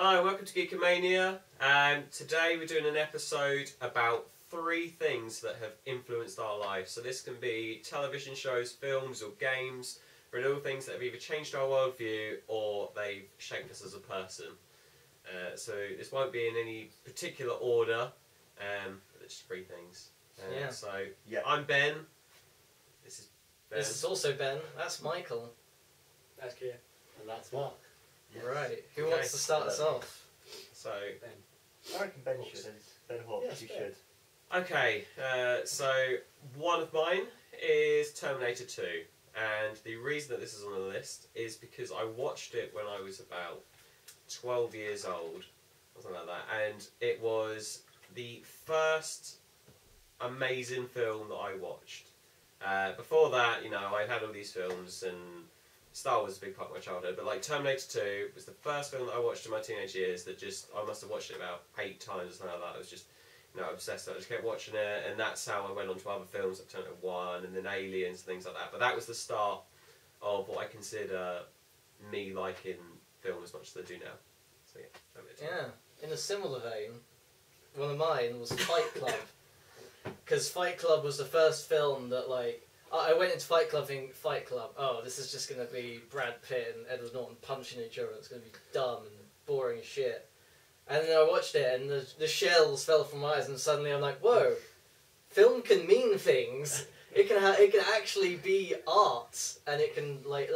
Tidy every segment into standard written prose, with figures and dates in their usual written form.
Hi, welcome to GEEKAMANIA, and today we're doing an episode about 3 things that have influenced our lives. So this can be television shows, films or games, but all things that have either changed our worldview or they've shaped us as a person. So this won't be in any particular order, but it's 3 things. So I'm Ben. This is Ben. This is also Ben. That's Michael. That's Kier. And that's Mark. Yes. Right. Who wants to start us off? So Ben. I reckon Ben should. Ben Hawks, Yes, you Ben. should. okay, so one of mine is Terminator 2, and the reason that this is on the list is because I watched it when I was about 12 years old, something like that, and it was the first amazing film that I watched. Before that, you know, I had all these films, and Star Wars was a big part of my childhood, but like Terminator 2 was the first film that I watched in my teenage years that just, I must have watched it about 8 times or something like that. I was just, you know, obsessed. I just kept watching it, and that's how I went on to other films like Terminator 1 and then Aliens and things like that. But that was the start of what I consider me liking film as much as I do now. So yeah, Terminator 2. Yeah. In a similar vein, one of mine was Fight Club. Because Fight Club was the first film that, like, I went into Fight Club thinking, Fight Club, oh, this is just going to be Brad Pitt and Edward Norton punching each other. It's going to be dumb and boring as shit. And then I watched it, and the shells fell from my eyes, and suddenly I'm like, whoa, film can mean things. It can actually be art, and it can, like,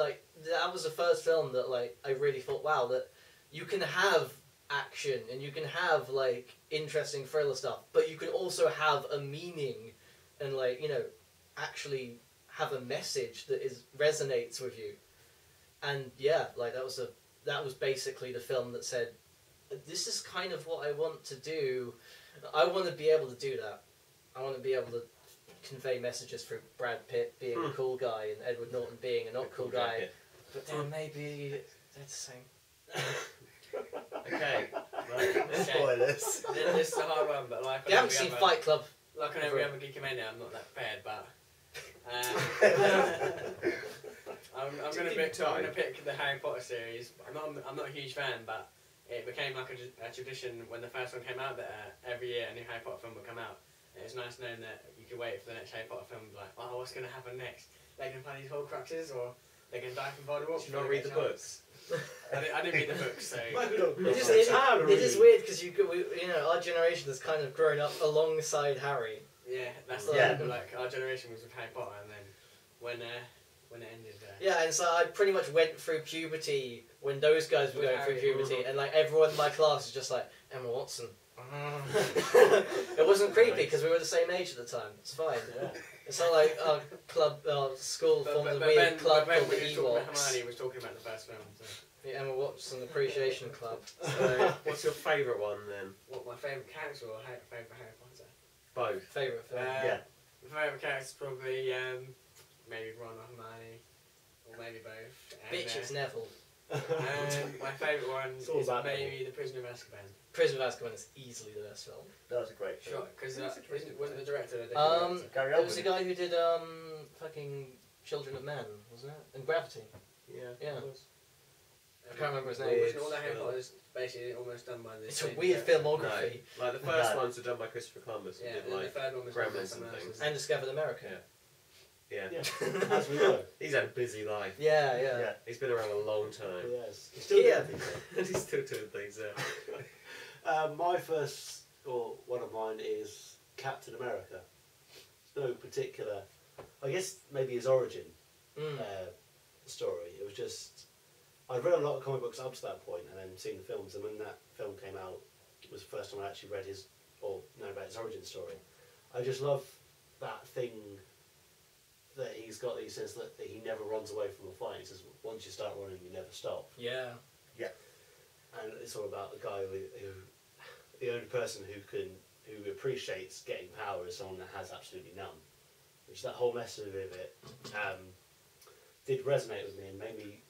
that was the first film that, like, I really thought, wow, that you can have action, and you can have, like, interesting thriller stuff, but you can also have a meaning, and, like, you know, actually have a message that resonates with you. And yeah, like that was basically the film that said, this is kind of what I want to do. I want to be able to do that. I want to be able to convey messages through Brad Pitt being a cool guy and Edward Norton being a not cool guy. But then maybe they're the same. Okay. Spoilers. This is a hard one, but like You haven't seen Fight Club. Like on every other GEEKAMANIA, I'm not that prepared, but I'm gonna pick the Harry Potter series. I'm not a huge fan, but it became like a tradition when the first one came out that every year a new Harry Potter film would come out. And it's nice knowing that you could wait for the next Harry Potter film, like, oh, what's gonna happen next? They're gonna find these Horcruxes, or they're gonna die from Voldemort. Did you not read the books? I didn't read the books, so It is weird because you know, our generation has kind of grown up alongside Harry. yeah, that's like our generation was with Harry Potter, and then when it ended. Yeah, and so I pretty much went through puberty when those guys were going through puberty, and like everyone in my class was just like, Emma Watson. It wasn't creepy because we were the same age at the time. It's fine. Yeah. It's not like our school formed a weird club called the Ewoks. Hermione was talking about the first film. So. The Emma Watson Appreciation Club. So, what's your favourite one then? What, my favourite character or favourite Harry Potter? Both. Favourite film. My favourite character is probably maybe Ron or Hermione, or maybe both. And, Bitch, it's Neville. And my favourite one is maybe The Prisoner of Azkaban. Prisoner of Azkaban is easily the best film. That was a great film. Sure, because wasn't the director a different Gary it was Oldman. the guy who did fucking Children of Men, wasn't it? And Gravity. Yeah. Yeah. I can't remember his name. name. Wasn't all that Harry Potter is basically almost done by this. It's a weird filmography. No, like the first ones were done by Christopher Columbus. Yeah, Did, and like, the third one was done by Gremlins someone and else. things. And Discovered America. Yeah. As we know. He's had a busy life. Yeah. He's been around a long time. Yes. He's still doing things. And he's still doing things, My first, or one of mine, is Captain America. It's no particular, I guess maybe his origin story. It was just, I'd read a lot of comic books up to that point and then seen the films, and when that film came out, it was the first time I actually read his, or known about his origin story. I just love that thing that he's got, that he says that he never runs away from a fight. He says, once you start running, you never stop. Yeah. And it's all about the guy who the only person who appreciates getting power is someone that has absolutely none. Which that whole message of it did resonate with me and made me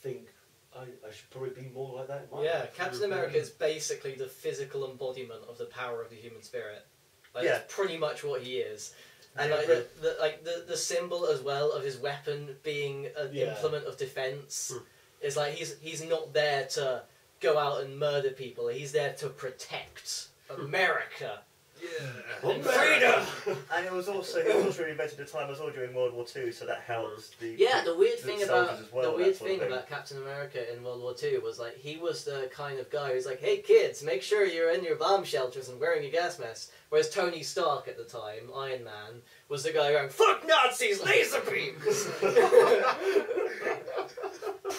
think I should probably be more like that in my life. Captain America is basically the physical embodiment of the power of the human spirit. Like, that's pretty much what he is. And like the symbol as well of his weapon being an implement of defense is like he's not there to go out and murder people. He's there to protect America. Yeah. And freedom! And it was also really invented at the time as well during World War II, so that helps the weird thing about soldiers as well, the weird that sort of thing about Captain America in World War II was like he was the kind of guy who's like, hey kids, make sure you're in your bomb shelters and wearing your gas masks. Whereas Tony Stark at the time, Iron Man, was the guy going, fuck Nazis, laser beams!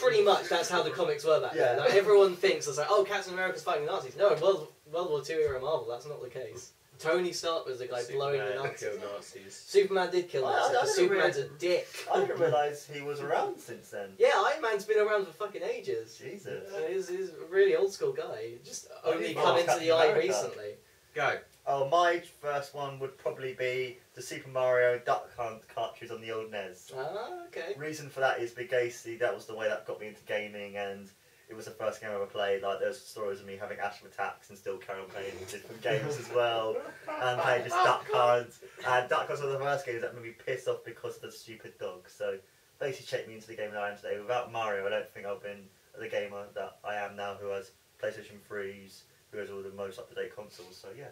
Pretty much that's how the comics were back then. Like, everyone thinks it's like, oh, Captain America's fighting the Nazis. No, in World War II era Marvel, that's not the case. Tony Stark was the guy blowing the Nazis. Superman did kill Nazis, because Superman's a dick. I didn't realise he was around since then. Yeah, Iron Man's been around for fucking ages. Jesus. He's a really old school guy. Just only come into the eye recently. Go. Oh, my first one would probably be the Super Mario Duck Hunt cartridge on the old NES. Ah, okay. Reason for that is basically that was the way that got me into gaming, and it was the first game I ever played. Like, there's stories of me having asthma attacks and still carry on playing different games as well, and playing just Duck Hunt. And Duck Hunt was one of the first games that made me pissed off because of the stupid dog. So basically shaped me into the game that I am today. Without Mario, I don't think I've been the gamer that I am now, who has PlayStation 3s, who has all the most up-to-date consoles. So yeah.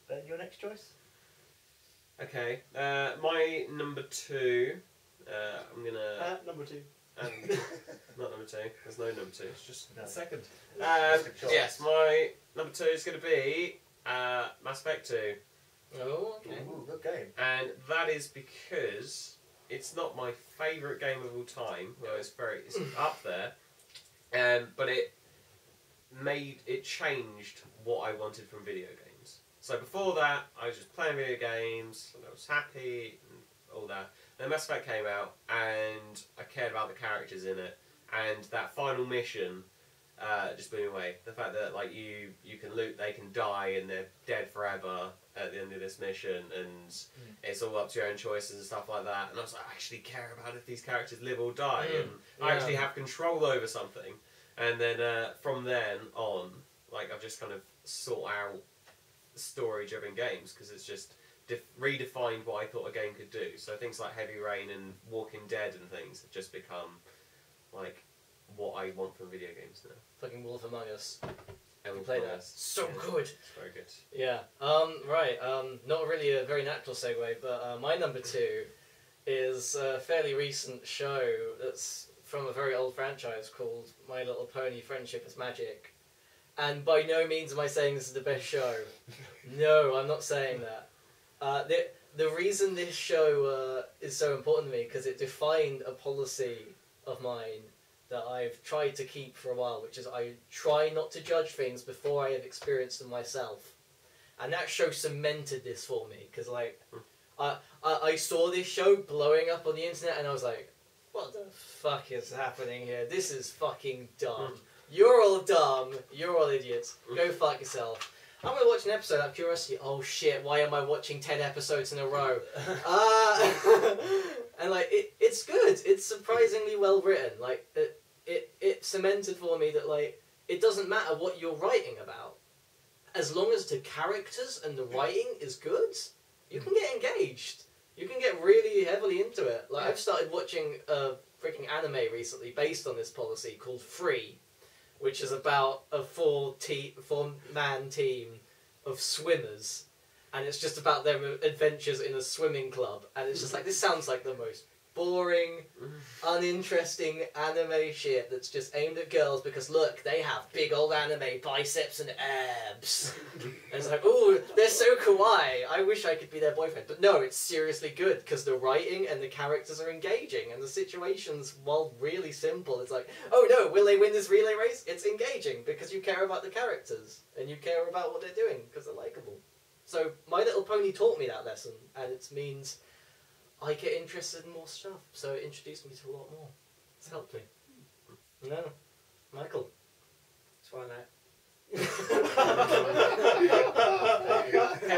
Ben, your next choice? Okay, my number 2, I'm gonna... Number 2. Not number 2, there's no number 2, it's just No. second. Good choice. Yes, my number 2 is going to be Mass Effect 2. Oh, okay. Ooh, good game. And that is because it's not my favourite game of all time, well it's up there, but it changed what I wanted from video games. So before that, I was just playing video games, and I was happy, and all that. Then Mass Effect came out, and I cared about the characters in it, and that final mission just blew me away. The fact that like you can loot, they can die, and they're dead forever at the end of this mission, and it's all up to your own choices and stuff like that. And I was like, I actually care about if these characters live or die, and I actually have control over something. And then from then on, like I've just kind of sought out story-driven games because it's just redefined what I thought a game could do. So things like Heavy Rain and Walking Dead and things have just become like what I want from video games now. Fucking Wolf Among Us. And we played that. So good. It's very good. Yeah. Right. Not really a very natural segue, but my number 2 is a fairly recent show that's from a very old franchise called My Little Pony: Friendship is Magic. And by no means am I saying this is the best show. No, I'm not saying that. The reason this show is so important to me because it defined a policy of mine that I've tried to keep for a while, which is I try not to judge things before I have experienced them myself. And that show cemented this for me, because like, I saw this show blowing up on the internet and I was like, what the fuck is happening here? This is fucking dumb. You're all dumb. You're all idiots. Go fuck yourself. I'm going to watch an episode out of curiosity. Oh shit, why am I watching 10 episodes in a row? And like, it's good. It's surprisingly well written. Like, it cemented for me that like, it doesn't matter what you're writing about. As long as the characters and the writing is good, you can get engaged. You can get really heavily into it. Like, I've started watching a freaking anime recently based on this policy called Free, which is about a four-man team of swimmers, and it's just about their adventures in a swimming club, and it's just like, this sounds like the most boring, uninteresting anime shit that's just aimed at girls because look, they have big old anime biceps and abs. And it's like, ooh, they're so kawaii, I wish I could be their boyfriend. But no, it's seriously good because the writing and the characters are engaging, and the situations, while really simple, it's like, oh no, will they win this relay race? It's engaging because you care about the characters and you care about what they're doing because they're likable. So My Little Pony taught me that lesson, and it means I get interested in more stuff, so it introduced me to a lot more. It's helped me. No. Michael. Twilight. Came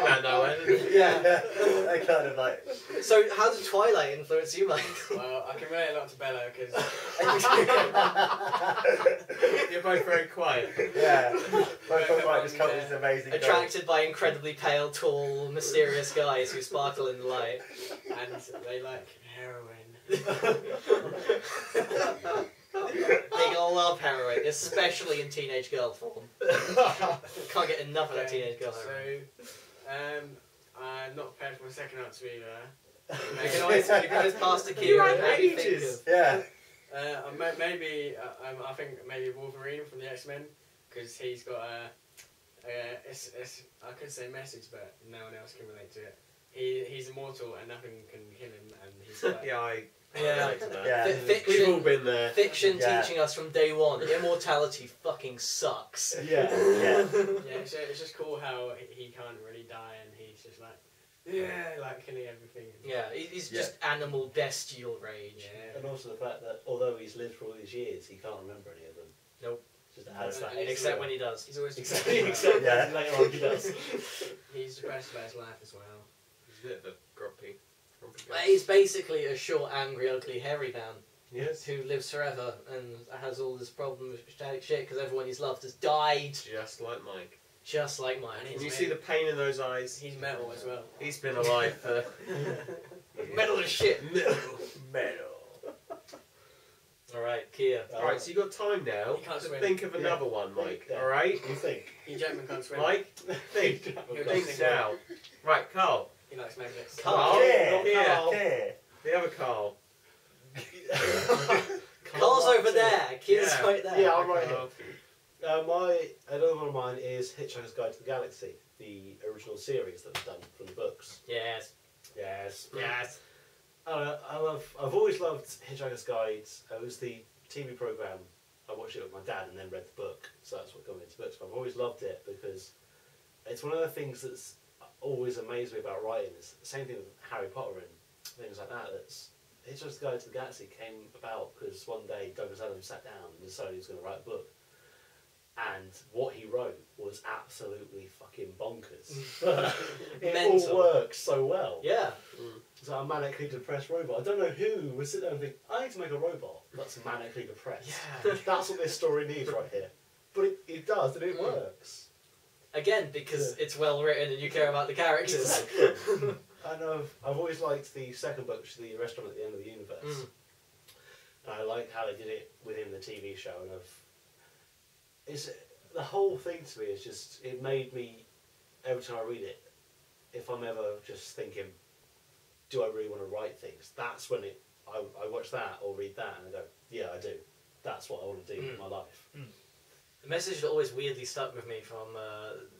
out nowhere, didn't it? Yeah. I kind of like... So, how did Twilight influence you, Michael? Well, I can relate a lot to Bella because You're both very quiet. Yeah. My Twilight just comes with amazing Attracted by incredibly pale, tall, mysterious guys who sparkle in the light. and they like heroin. They gonna love heroin, especially in teenage girl form. Can't get enough of that teenage girl heroin. So, I'm not prepared for my second answer either. You can always pass the key. You had ages. Yeah. Maybe I think maybe Wolverine from the X-Men, because he's got I could say message, but no one else can relate to it. He's immortal and nothing can kill him, and he's like, Yeah. We've all been there. Fiction teaching us from day one, immortality fucking sucks. Yeah. Yeah, so it's just cool how he can't really die, and he's just like, like killing everything. Yeah, he's just animal bestial rage. Yeah. And also the fact that although he's lived for all these years, he can't remember any of them. Nope. Just adds that Except when he does. He's always Exactly. Yeah. Later on he does. He's depressed about his life as well. He's a bit of a grumpy He's basically a short, angry, ugly, hairy man Yes. who lives forever and has all this problem with genetic shit because everyone he's loved has died. Just like Mike. Just like mine. And Can you see the pain in those eyes? He's metal as well. He's been alive for... Metal as shit. Metal. Alright, Kier. Alright, so you got time now He can't to swim. think of another one, Mike. Yeah. Alright? You think? Hugh Jackman can't swim. Mike, think. Think now. Right, Carl. He likes magnets. Carl. Yeah. The other Carl. Carl's over there. Kier's Yeah. right there. Yeah, I'm right here. Carl. Another one of mine is Hitchhiker's Guide to the Galaxy, the original series that was done from the books. Yes. Yes. Yes. I've always loved Hitchhiker's Guide. It was the TV program. I watched it with my dad and then read the book, so that's what got me into books. But I've always loved it because it's one of the things that's always amazed me about writing. It's the same thing with Harry Potter and things like that. That's Hitchhiker's Guide to the Galaxy came about because one day Douglas Adams sat down and decided he was going to write a book. And what he wrote was absolutely fucking bonkers. It Mental. all works so well. Yeah. It's like a manically depressed robot. I don't know who would sit there and think, I need to make a robot that's manically depressed. Yeah. That's what this story needs right here. But it does, and it works. Again, because it's well written and you care about the characters. And I've always liked the second book, which is The Restaurant at the End of the Universe. And I like how they did it within the TV show. And the whole thing to me is just, it made me, every time I read it, if I'm ever just thinking, do I really want to write things? That's when I watch that or read that and I go, yeah, I do. That's what I want to do with my life. The message that always weirdly stuck with me from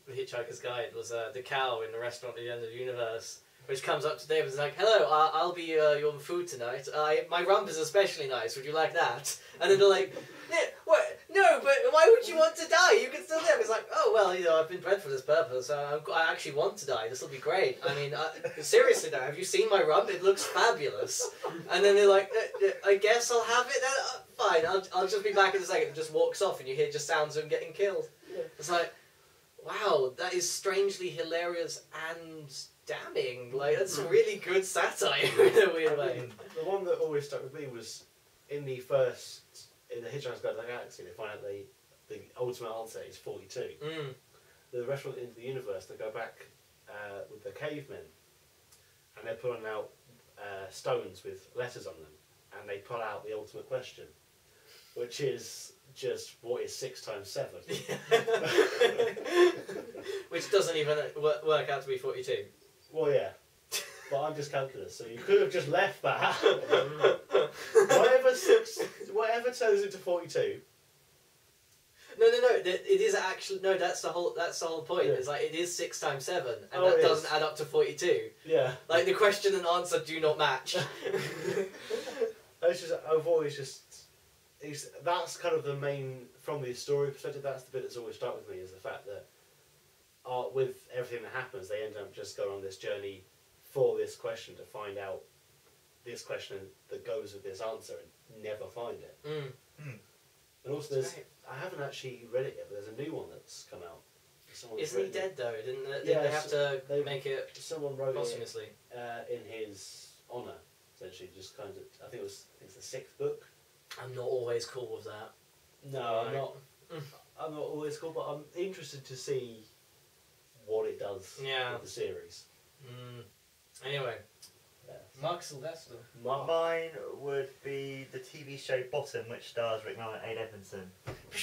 The Hitchhiker's Guide was the cow in the restaurant at the end of the universe, which comes up to David and is like, hello, I'll be your food tonight. My rump is especially nice, would you like that? And then they're like, what? No, but why would you want to die? You can still live. It's like, oh, well, I've been bred for this purpose. I actually want to die. This will be great. I mean, seriously though, have you seen my rump? It looks fabulous. And then they're like, I guess I'll have it then. Fine, I'll just be back in a second. And just walks off and you hear just sounds of him getting killed. Yeah. It's like, wow, that is strangely hilarious and damning. Like, that's really good satire in a weird way. The one that always stuck with me was in the Hitchhiker's Guide to the Galaxy, they find out the ultimate answer is 42. The restaurant into the universe, they go back with the cavemen, and they're pulling out stones with letters on them, and they pull out the ultimate question, which is just, what is 6 times 7? Which doesn't even work out to be 42. Well, yeah. But I'm just calculus, so you could have just left that. Whatever turns into 42. No. It is actually no. That's the whole point. Yeah. It's like it is 6 times 7, and that doesn't add up to 42. Yeah. Like the question and answer do not match. It's just I've always just. That's kind of the main, from the story perspective. That's the bit that's always stuck with me, is the fact that with everything that happens, they end up just going on this journey for this question to find out this question that goes with this answer and never find it. And also, I haven't actually read it yet, but there's a new one that's come out. Isn't he dead though? Didn't they have to make it someone wrote posthumously in his honour, essentially, just kind of. I think it's the 6th book. I'm not always cool with that. No, I'm not. I'm not always cool, but I'm interested to see what it does with the series. Anyway, Mark Sylvester. Mine would be the TV show Bottom, which stars Rick Mel and Ade Edmondson.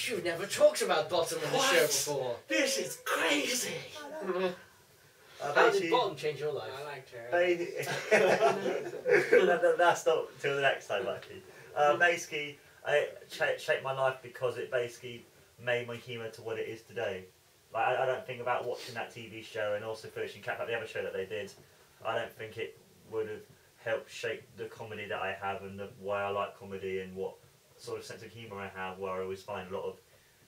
You've never talked about Bottom on the show before. This is crazy! How did Bottom change your life? I liked her. That's not till the next time, actually. Basically, it shaped my life because it basically made my humour to what it is today. Like, I don't think about watching that TV show and also finishing Cap Out, the other show that they did. I don't think it would have helped shape the comedy that I have and why I like comedy and what sort of sense of humour I have, where I always find a lot of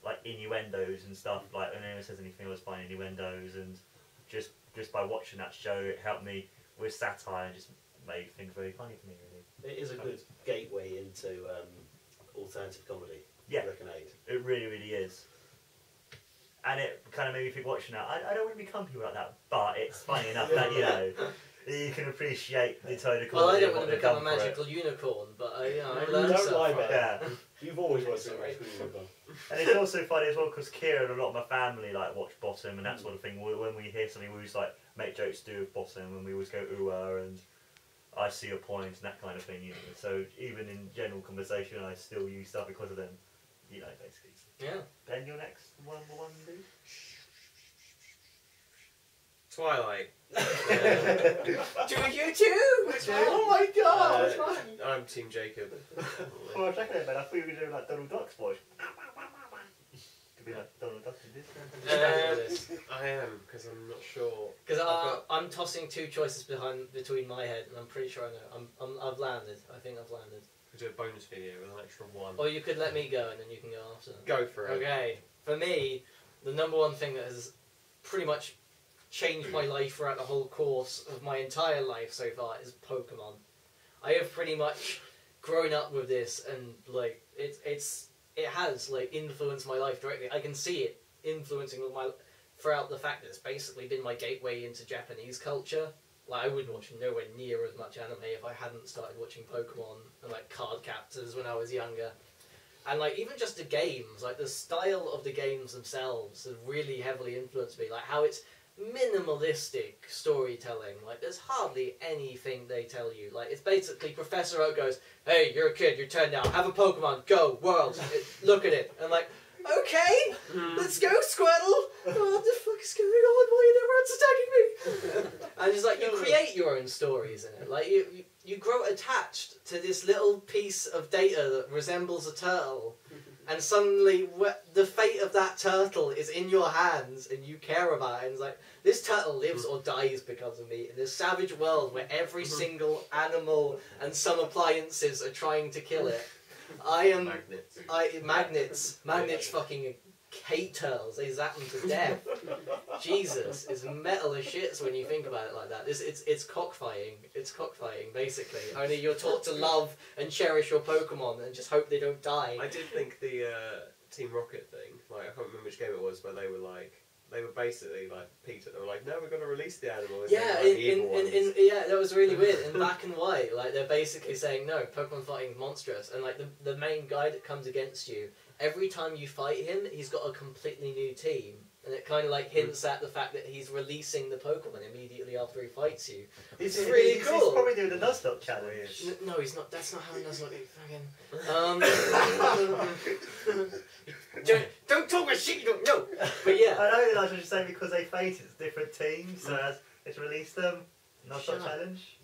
like innuendos and stuff. Like, when anyone says anything, I always find innuendos, and just by watching that show, it helped me with satire and just made things very funny for me, really. It is a good gateway into alternative comedy. Yeah, I reckon Ade. it really, really is. And it kind of made me think watching that, I don't want to become people like that, but it's funny enough that, you know, you can appreciate the tone of comedy. Well, I don't and want what to they've become a done for it. magical unicorn, but I You learned don't stuff. lie from about it. Yeah. You've always wanted to be a magical unicorn. And it's also funny as well because Kier and a lot of my family like watch Bottom and that sort of thing. When we hear something, we always like make jokes to do with Bottom, and we always go ooh and I see your point and that kind of thing. You know, so even in general conversation, I still use stuff because of them. You know, basically. Yeah. Ben, your next one, dude. Twilight. Do you too? Oh my god! I'm Team Jacob. Oh, I was checking it, man. I thought you were doing like Donald Duck's voice. Could be like Donald Duck in this. I am, because I'm not sure. Because I'm tossing two choices between my head, and I'm pretty sure I know. I've landed. I think I've landed. We do a bonus video with an extra one. Or you could let me go, and then you can go after. Go for it. Okay. For me, the number one thing that has pretty much changed my life throughout the whole course of my entire life so far is Pokemon. I have pretty much grown up with this, and like it has like influenced my life directly. I can see it influencing my throughout the fact that it's basically been my gateway into Japanese culture. Like, I wouldn't watch nowhere near as much anime if I hadn't started watching Pokemon and like Card Captors when I was younger. And like even just the games, like the style of the games themselves have really heavily influenced me. Like how it's minimalistic storytelling. Like there's hardly anything they tell you. Like it's basically Professor Oak goes, "Hey, you're a kid, you're 10 now, have a Pokemon, go, world, look at it." And like, okay, let's go, Squirtle. Oh, what the fuck is going on? Why are everyone's attacking me? And it's like you create your own stories in it. Like you grow attached to this little piece of data that resembles a turtle. And suddenly, the fate of that turtle is in your hands, and you care about it. And it's like, this turtle lives or dies because of me in this savage world where every single animal and some appliances are trying to kill it. Magnets fucking hate turtles. They zap them to death. Jesus, it's metal as shit when you think about it like that. It's cockfighting. It's cockfighting, basically. Only you're taught to love and cherish your Pokemon and just hope they don't die. I did think the Team Rocket thing, like I can't remember which game it was, where they were basically like Peter. They were like, "No, we're gonna release the animal." Yeah, yeah, that was really weird. In black and white, like they're basically saying, "No, Pokemon fighting is monstrous," and like the main guy that comes against you, every time you fight him, he's got a completely new team. And it kind of like hints at the fact that he's releasing the Pokemon immediately after he fights you. It's really cool. He's probably doing the Nuzlocke challenge. No, he's not. That's not how Nuzlocke fucking. Don't talk about shit you don't know. But yeah. I know that's what you're saying because they face it's different teams, so as it's released them, Nuzlocke challenge.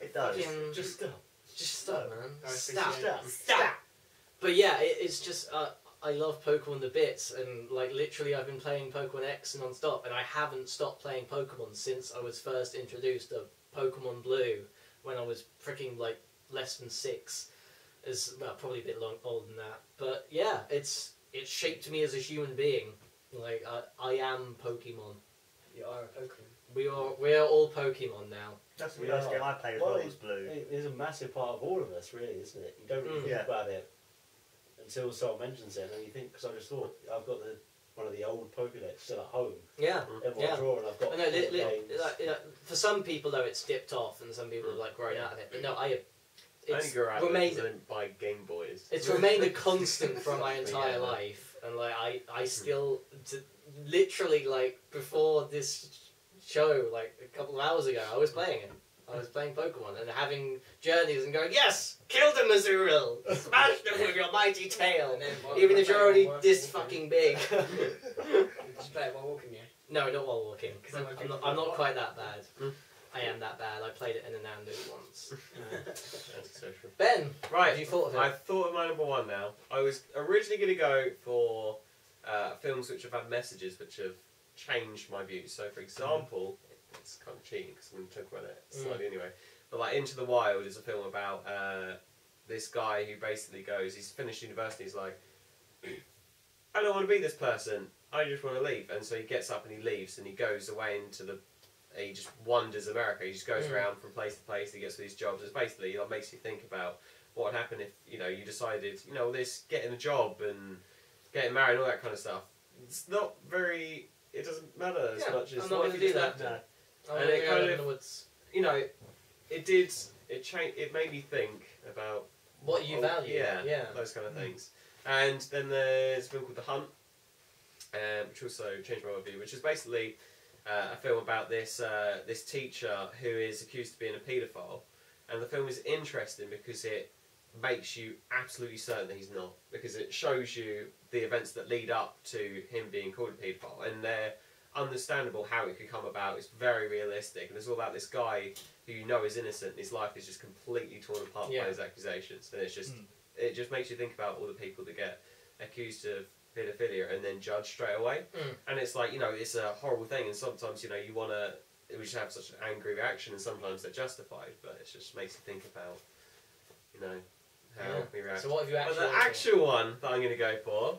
It does. Just stop. Just stop, man. Stop. But yeah, it's just. I love Pokemon to bits, and like literally I've been playing Pokemon X non-stop, and I haven't stopped playing Pokemon since I was first introduced to Pokemon Blue when I was freaking like less than 6. Well, probably a bit older than that. But yeah, it shaped me as a human being. Like I am Pokemon. You are a Pokemon. We are all Pokemon now. That's the first game I played as well was Blue. It is a massive part of all of us, really, isn't it? You don't really think about it until someone mentions it, and you think, because I just thought, I've got one of the old Pokédex still at home. Yeah. In my drawer, and I've got for some people, though, it's dipped off, and some people have like grown out of it. But no, I only grew out of it because I didn't buy Game Boys. It's remained a constant for my entire life, and like I still, literally like before this show, like a couple of hours ago, I was playing it. I was playing Pokemon and having journeys and going, yes, kill them, Azurill, smash them with your mighty tail, even if you're already this fucking big. Did you play it while walking? Yeah. No, not while walking. Because I'm not quite that bad. I am that bad. I played it in a Nando's once. Ben, Right, what have you thought of it? I've thought of my number one now. I was originally going to go for films which have had messages which have changed my views. So, for example, it's kind of cheating because I'm going to talk about it slightly anyway. But like Into the Wild is a film about this guy who basically goes, he's finished university, he's like, I don't want to be this person, I just want to leave. And so he gets up and he leaves and he goes away into the, he just wanders America, he just goes around from place to place, he gets these jobs. It's basically, it makes you think about what would happen if, you know, you decided, you know, this getting a job and getting married and all that kind of stuff. It's not very, it doesn't matter as much as I'm not going to do that. No. And it kind of, you know, it made me think about what you value. Yeah, those kind of things. And then there's a film called The Hunt, which also changed my worldview, which is basically a film about this this teacher who is accused of being a paedophile. And the film is interesting because it makes you absolutely certain that he's not, because it shows you the events that lead up to him being called a paedophile, and they're understandable how it could come about. It's very realistic, and it's all about this guy who you know is innocent, and his life is just completely torn apart by his accusations, and it's just it just makes you think about all the people that get accused of paedophilia and then judged straight away. And it's like, you know, it's a horrible thing, and sometimes, you know, you want to, we just have such an angry reaction, and sometimes they're justified, but it just makes you think about, you know, how we react. So what have you actually? But the actual one that I'm going to go for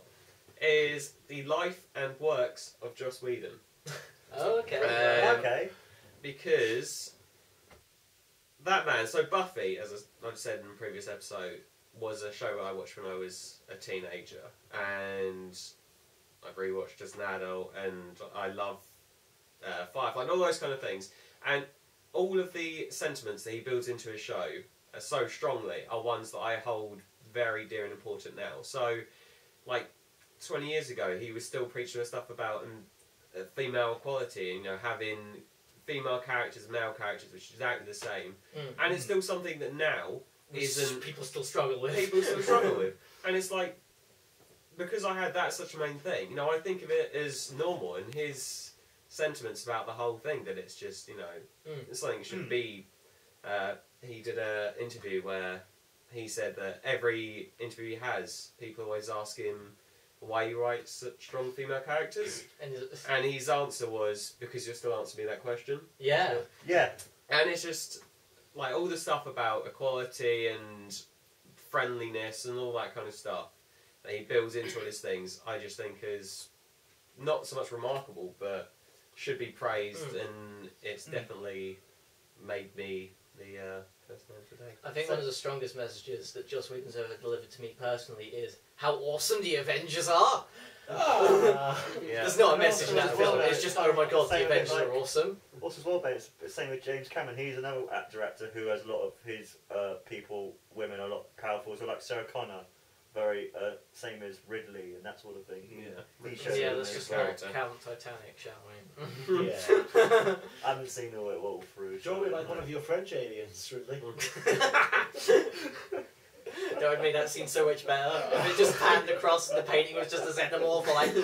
is the life and works of Joss Whedon. Oh, okay. Okay. Because that man, so Buffy, as I've said in a previous episode, was a show that I watched when I was a teenager, and I've rewatched as an adult, and I love Firefly and all those kind of things. And all of the sentiments that he builds into his show so strongly are ones that I hold very dear and important now. So, like 20 years ago, he was still preaching stuff about female equality, and, you know, having female characters, male characters, which is exactly the same. And it's still something that now isn't people still struggle with. People still struggle with, and it's like, because I had that such a main thing, you know, I think of it as normal, and his sentiments about the whole thing, that it's just, you know, it's something that should be. He did an interview where he said that every interview he has, people always ask him why you write such strong female characters, and his answer was, because you're still answering me that question. Yeah. Yeah. And it's just like all the stuff about equality and friendliness and all that kind of stuff that he builds into all his things, I just think is not so much remarkable, but should be praised, and it's definitely made me the person I am today. I think one of the strongest messages that Joss Whedon's ever delivered to me personally is how awesome the Avengers are. There's not a message in that film, it's just, oh my god, the Avengers are awesome. Also as well, Ben, it's the same with James Cameron. He's another director who has a lot of his people, women, are a lot powerful. So like Sarah Connor, very same as Ridley and that sort of thing. Yeah, let's just not count Titanic, shall we? Yeah. I haven't seen all through. Do you want to be like one of your French aliens, Ridley? That would make that scene so much better. If it just panned across and the painting was just a xenomorph, like...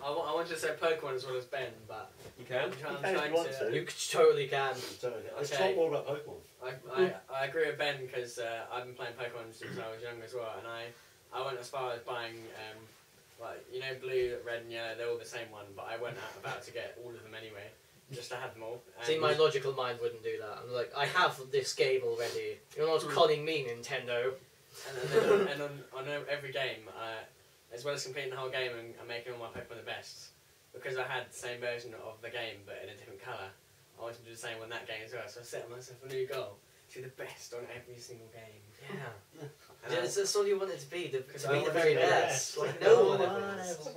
I wanted to say Pokemon as well as Ben, but You can? I'm trying to. You totally can. Let's talk more about Pokemon. I agree with Ben, because I've been playing Pokemon since I was young as well, and I went as far as buying, like, you know, blue, red and yellow, they're all the same one, but I went out about to get all of them anyway, just to have them all. And see, my logical mind wouldn't do that. I'm like, I have this game already. You're not conning me, Nintendo. And on every game, as well as completing the whole game and making all my Pokemon the best, because I had the same version of the game but in a different colour, I wanted to do the same on that game as well, so I set myself a new goal to be the best on every single game. Yeah. That's all you want it to be, to be the the very best. Like, no one ever is.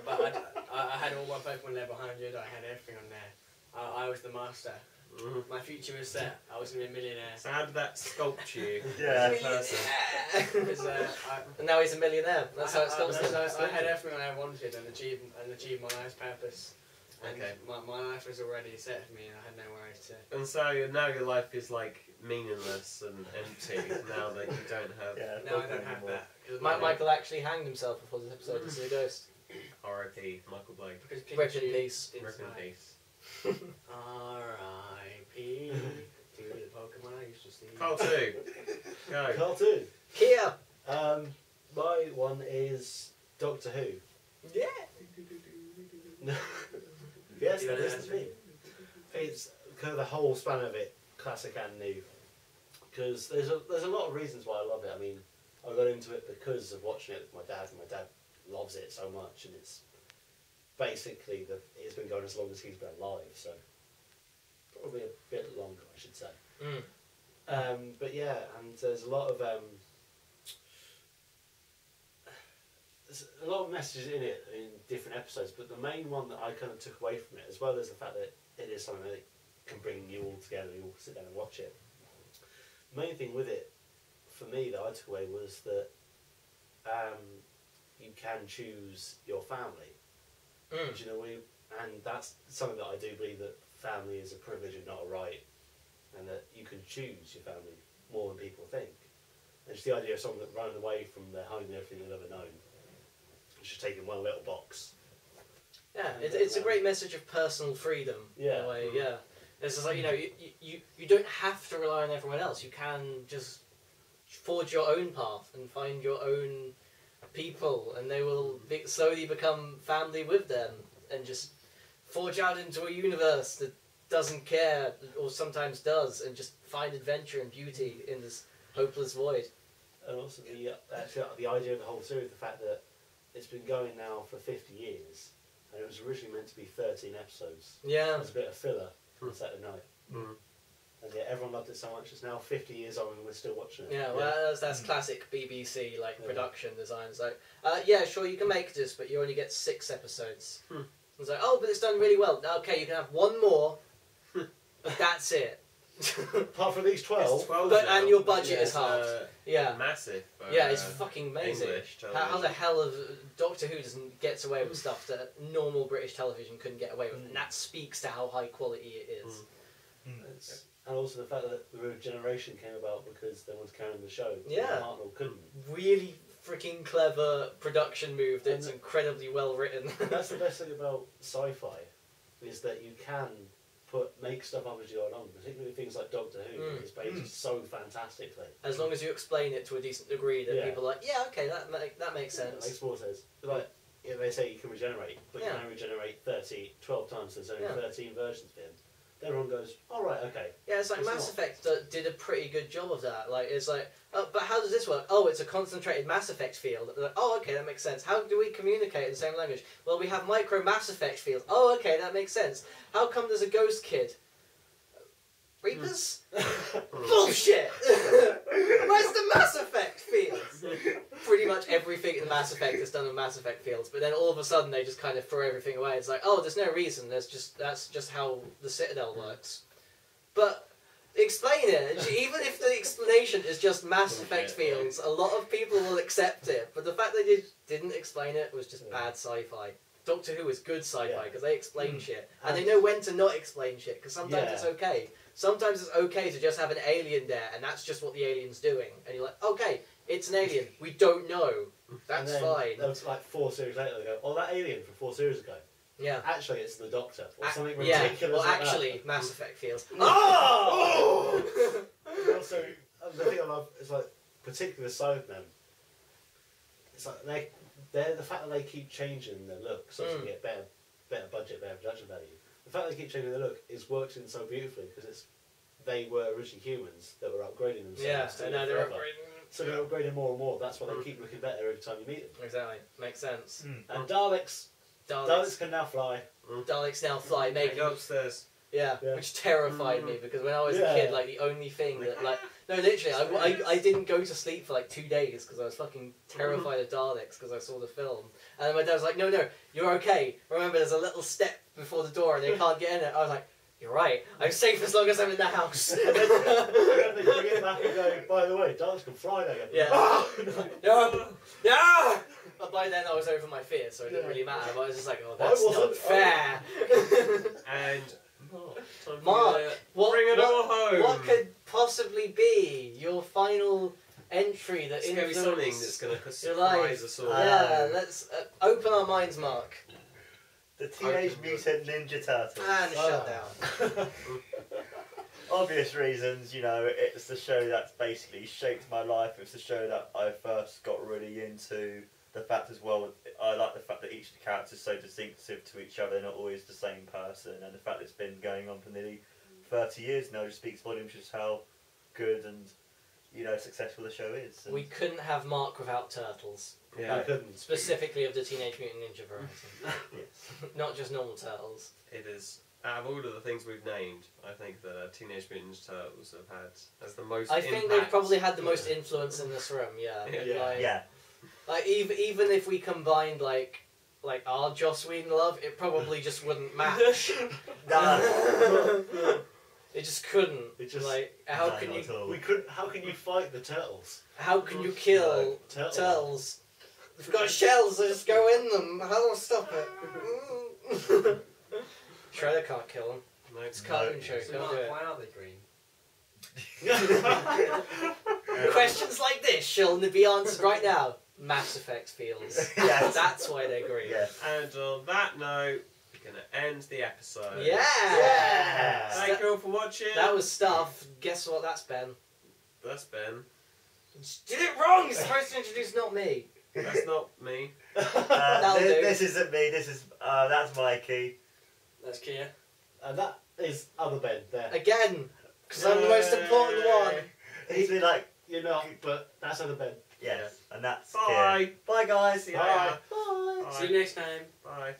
But I had all my Pokemon level 100, I had everything on there. I was the master. My future was set. I was going to be a millionaire. So how did that sculpt you? Yeah. Because, and now he's a millionaire. That's how it sculpts him. I had everything I wanted and achieved my life's purpose. And Okay. my life was already set for me, and I had nowhere to. And so now your life is like meaningless and empty now that you don't have No, I don't have that. 'Cause Michael actually hanged himself before this episode to see a ghost. R.I.P. Michael Blake. Because Rest in Pikachu peace. did Rest in die. peace. R.I.P. to the Pokemon I used to see. Carl 2. Go. Cartoon. Kia! My one is Doctor Who. Yeah! Yes, You that don't is answer the thing. It's kind of the whole span of it, classic and new. Because there's a lot of reasons why I love it. I mean, I got into it because of watching it with my dad, and my dad loves it so much, and it's basically it's been going as long as he's been alive, so probably a bit longer, I should say. But yeah, and there's a lot of messages in it in different episodes, but the main one that I kind of took away from it, as well as the fact that it is something that can bring you all together, you all sit down and watch it. The main thing with it, for me, that I took away was that you can choose your family. Do you know, and that's something that I do believe, that family is a privilege and not a right, and that you can choose your family more than people think. And just the idea of someone that running away from their home and everything they've ever known, just taking one little box. Yeah, it's a great message of personal freedom, in Yeah. a way, yeah. It's just like, you know, you don't have to rely on everyone else. You can just forge your own path and find your own people, and they will slowly become family with them, and just forge out into a universe that doesn't care, or sometimes does, and just find adventure and beauty in this hopeless void. And also the idea of the whole series, the fact that it's been going now for 50 years, and it was originally meant to be 13 episodes. Yeah. There's a bit of filler on Saturday night. And yeah, everyone loved it so much. It's now 50 years on and we're still watching it. Yeah, well, that's classic BBC production design. It's like, yeah, sure, you can make this, but you only get 6 episodes. It's like, oh, but it's done really well. Okay, you can have one more. That's it. Apart from these 12. It's 12 But now. and your budget Yeah, is halved. Yeah. Massive. Yeah, it's fucking amazing. English How the television. hell of Doctor Who doesn't gets away with stuff that normal British television couldn't get away with, and that speaks to how high quality it is. And also the fact that the regeneration came about because they wanted to carry on the show. Yeah. Hartnell couldn't. Really freaking clever production move that's incredibly well written. That's the best thing about sci-fi, is that you can make stuff up as you go along, particularly things like Doctor Who. It's based so fantastically. As long as you explain it to a decent degree that Yeah. people are like, yeah, okay, that makes It sense. makes more sense. Like, if they say you can regenerate, but Yeah. you can only regenerate 12 times, so there's only Yeah. 13 versions of him. Everyone goes, all right, okay. Yeah, it's like It's Mass not. Effect did a pretty good job of that. Like, it's like, oh, but how does this work? Oh, it's a concentrated Mass Effect field. Like, oh, okay, that makes sense. How do we communicate in the same language? Well, we have micro Mass Effect fields. Oh, okay, that makes sense. How come there's a ghost kid? Reapers? Bullshit! Where's the Mass Effect fields? Pretty much everything in Mass Effect is done in Mass Effect fields, but then all of a sudden they just kind of throw everything away. It's like, oh, there's no reason. That's just how the Citadel works. But explain it. Even if the explanation is just Mass Effect fields, a lot of people will accept it. But the fact they didn't explain it was just bad sci-fi. Doctor Who is good sci-fi because they explain shit, and they know when to not explain shit, because sometimes it's okay. Sometimes it's okay to just have an alien there, and that's just what the alien's doing. And you're like, okay, it's an alien. We don't know. That's and then fine. There was like 4 series later, they go, oh, that alien from 4 series ago. Yeah. Actually, it's the Doctor, or something Yeah. ridiculous Well, like actually, that. Mass Effect feels. Oh! And also, the thing I love is, like, particularly the Cybermen. It's like they're the fact that they keep changing their look so to get better budget, better production value. The fact that they keep changing their look is worked in so beautifully because they were originally humans that were upgrading themselves. Yeah, to and live now they're forever. upgrading. So they're upgrading more and more. That's why they keep looking better every time you meet them. Exactly. Makes sense. And Daleks can now fly. Daleks now fly, They making go upstairs. Yeah, Yeah. which terrified me because when I was a Yeah. kid, like the only thing that no, literally, I didn't go to sleep for like 2 days because I was fucking terrified of Daleks because I saw the film. And then my dad was like, no, you're okay. Remember, there's a little step before the door and they can't get in it. I was like, you're right. I'm safe as long as I'm in the house. And then they bring it back and go, by the way, Daleks can fly now. Yeah. No. But by then I was over my fear, so it didn't really matter. But I was just like, oh, I that's wasn't- not fair. And time for Mark, you to what, bring it all home. what could possibly be your final entry that It's going to be something influenced that's going to your life? surprise us all. Yeah, let's open our minds, Mark. The Teenage Mutant Ninja Turtles. And shut down. Obvious reasons, you know, it's the show that's basically shaped my life. It's the show that I first got really into. The fact as well, I like the fact that each of the characters is so distinctive to each other, they're not always the same person, and the fact that it's been going on for nearly 30 years now just speaks volumes just how good and, you know, successful the show is. And We couldn't have Mark without Turtles. Yeah, I couldn't. Specifically of the Teenage Mutant Ninja variety. yes. Not just normal Turtles. it is. Out of all of the things we've named, I think that Teenage Mutant Ninja Turtles have had as the most. I think they've probably had the most influence in this room, yeah. Yeah. Like, Yeah. like even if we combined like our Joss Whedon love, it probably just wouldn't match. It just couldn't. It just- like how No, can not you at all. We couldn't. How can you fight the turtles? how can you kill Turtle. turtles? They've got shells, they just go in them. How do I stop it? Shredder can't kill them. No, It's a cartoon show, So don't Mark, do it. why are they green? Questions like this shall be answered right now. Mass Effect feels. Yes. That's why they agree. Yes. And on that note, we're going to end the episode. Yeah. Yeah. Thank you all for watching. That was stuff. Guess what? That's Ben. That's Ben. Did it wrong. You're supposed to introduce not me. That's not me. That'll do. This isn't me. This is that's Mikey. That's Kier. And that is other Ben there. Again, because I'm the most important one. He's been like, You're not, but that's other Ben. yes, and that's Bye. Kieran. Bye, guys. See you Bye. later. Bye. Bye. See you next time. Bye.